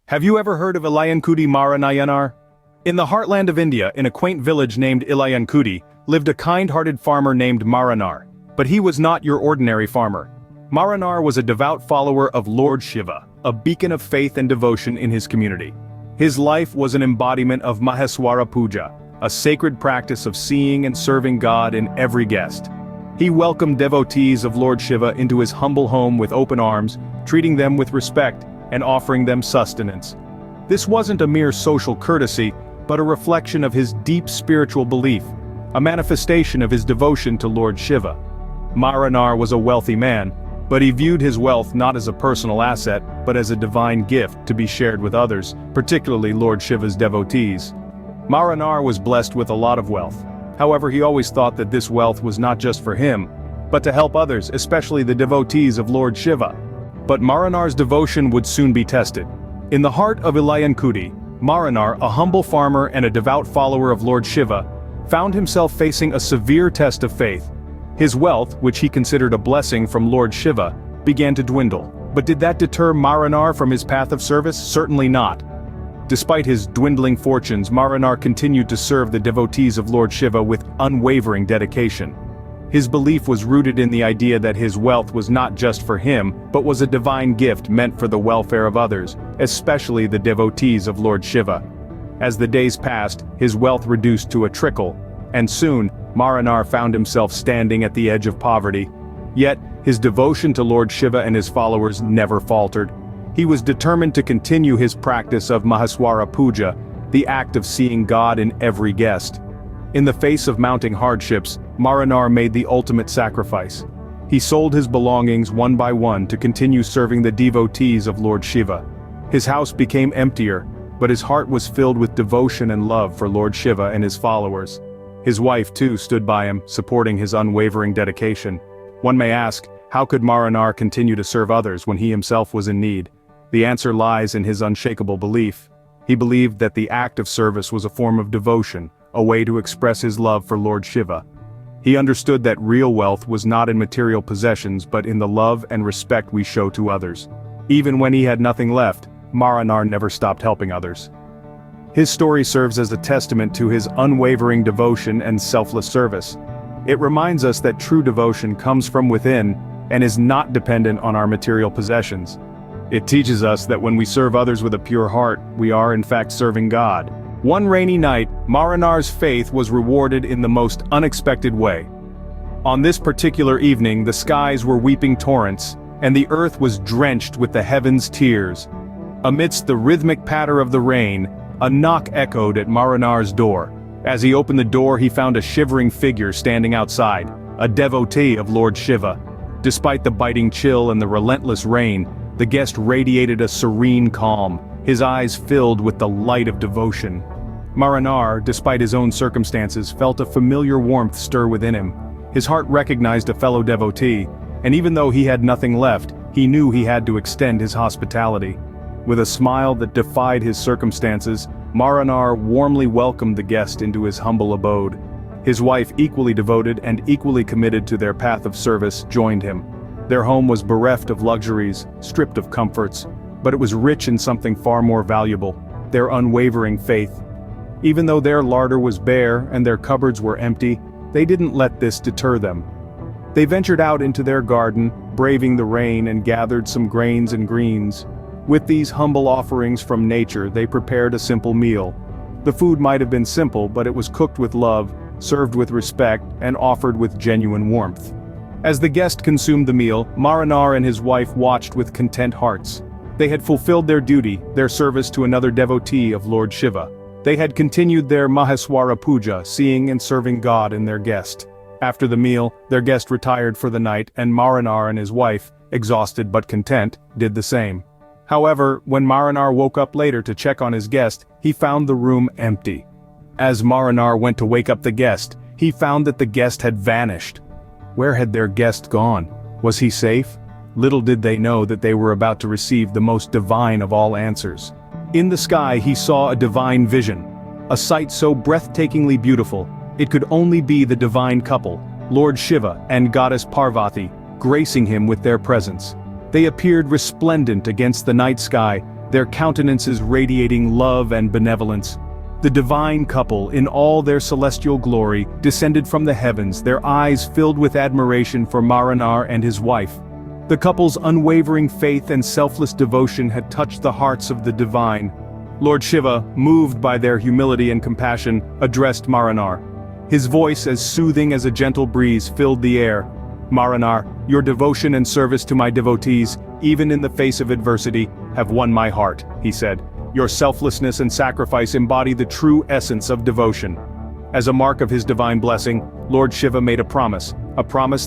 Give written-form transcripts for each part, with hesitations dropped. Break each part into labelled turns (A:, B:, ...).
A: Have you ever heard of Ilayankudi Mara Nayanar? In the heartland of India, in a quaint village named Ilayankudi, lived a kind-hearted farmer named Maranar. But he was not your ordinary farmer. Maranar was a devout follower of Lord Shiva, a beacon of faith and devotion in his community. His life was an embodiment of Maheswara Puja, a sacred practice of seeing and serving God in every guest. He welcomed devotees of Lord Shiva into his humble home with open arms, treating them with respect and offering them sustenance. This wasn't a mere social courtesy, but a reflection of his deep spiritual belief, a manifestation of his devotion to Lord Shiva. Maranar was a wealthy man, but he viewed his wealth not as a personal asset, but as a divine gift to be shared with others, particularly Lord Shiva's devotees. Maranar was blessed with a lot of wealth. However, he always thought that this wealth was not just for him, but to help others, especially the devotees of Lord Shiva. But Maranar's devotion would soon be tested. In the heart of Ilayankudi, Maranar, a humble farmer and a devout follower of Lord Shiva, found himself facing a severe test of faith. His wealth, which he considered a blessing from Lord Shiva, began to dwindle. But did that deter Maranar from his path of service? Certainly not. Despite his dwindling fortunes, Maranar continued to serve the devotees of Lord Shiva with unwavering dedication. His belief was rooted in the idea that his wealth was not just for him, but was a divine gift meant for the welfare of others, especially the devotees of Lord Shiva. As the days passed, his wealth reduced to a trickle, and soon, Maranar found himself standing at the edge of poverty. Yet, his devotion to Lord Shiva and his followers never faltered. He was determined to continue his practice of Maheswara Puja, the act of seeing God in every guest. In the face of mounting hardships, Maranar made the ultimate sacrifice. He sold his belongings one by one to continue serving the devotees of Lord Shiva. His house became emptier, but his heart was filled with devotion and love for Lord Shiva and his followers. His wife too stood by him, supporting his unwavering dedication. One may ask, how could Maranar continue to serve others when he himself was in need? The answer lies in his unshakable belief. He believed that the act of service was a form of devotion, a way to express his love for Lord Shiva. He understood that real wealth was not in material possessions but in the love and respect we show to others. Even when he had nothing left, Maranar never stopped helping others. His story serves as a testament to his unwavering devotion and selfless service. It reminds us that true devotion comes from within and is not dependent on our material possessions. It teaches us that when we serve others with a pure heart, we are in fact serving God. One rainy night, Maranar's faith was rewarded in the most unexpected way. On this particular evening, the skies were weeping torrents, and the earth was drenched with the heavens' tears. Amidst the rhythmic patter of the rain, a knock echoed at Maranar's door. As he opened the door, he found a shivering figure standing outside, a devotee of Lord Shiva. Despite the biting chill and the relentless rain, the guest radiated a serene calm, his eyes filled with the light of devotion. Maranar, despite his own circumstances, felt a familiar warmth stir within him. His heart recognized a fellow devotee, and even though he had nothing left, he knew he had to extend his hospitality. With a smile that defied his circumstances, Maranar warmly welcomed the guest into his humble abode. His wife, equally devoted and equally committed to their path of service, joined him. Their home was bereft of luxuries, stripped of comforts, but it was rich in something far more valuable: their unwavering faith. Even though their larder was bare and their cupboards were empty, they didn't let this deter them. They ventured out into their garden, braving the rain, and gathered some grains and greens. With these humble offerings from nature, they prepared a simple meal. The food might have been simple, but it was cooked with love, served with respect, and offered with genuine warmth. As the guest consumed the meal, Maranar and his wife watched with content hearts. They had fulfilled their duty, their service to another devotee of Lord Shiva. They had continued their Maheswara Puja, seeing and serving God in their guest. After the meal, their guest retired for the night, and Maranar and his wife, exhausted but content, did the same. However, when Maranar woke up later to check on his guest, he found the room empty. As Maranar went to wake up the guest, he found that the guest had vanished. Where had their guest gone? Was he safe? Little did they know that they were about to receive the most divine of all answers. In the sky he saw a divine vision, a sight so breathtakingly beautiful, it could only be the divine couple, Lord Shiva and Goddess Parvati, gracing him with their presence. They appeared resplendent against the night sky, their countenances radiating love and benevolence. The divine couple, in all their celestial glory, descended from the heavens, their eyes filled with admiration for Mara and his wife. The couple's unwavering faith and selfless devotion had touched the hearts of the divine. Lord Shiva, moved by their humility and compassion, addressed Mara. His voice, as soothing as a gentle breeze, filled the air. "Mara, your devotion and service to my devotees, even in the face of adversity, have won my heart," he said. "Your selflessness and sacrifice embody the true essence of devotion." As a mark of his divine blessing, Lord Shiva made a promise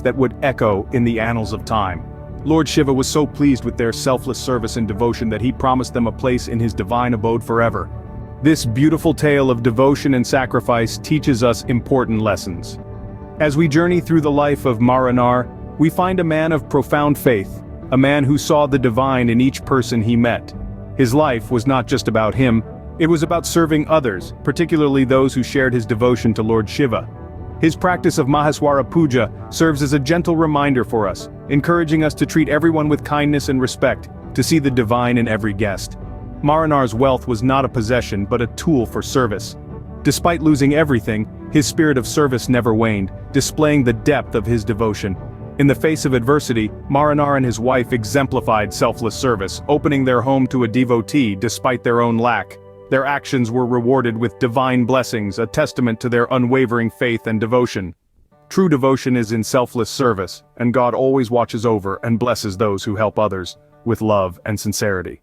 A: that would echo in the annals of time. Lord Shiva was so pleased with their selfless service and devotion that he promised them a place in his divine abode forever. This beautiful tale of devotion and sacrifice teaches us important lessons. As we journey through the life of Mara, we find a man of profound faith, a man who saw the divine in each person he met. His life was not just about him, it was about serving others, particularly those who shared his devotion to Lord Shiva. His practice of Maheswara Puja serves as a gentle reminder for us, encouraging us to treat everyone with kindness and respect, to see the divine in every guest. Maranar's wealth was not a possession but a tool for service. Despite losing everything, his spirit of service never waned, displaying the depth of his devotion. In the face of adversity, Mara and his wife exemplified selfless service, opening their home to a devotee despite their own lack. Their actions were rewarded with divine blessings, a testament to their unwavering faith and devotion. True devotion is in selfless service, and God always watches over and blesses those who help others with love and sincerity.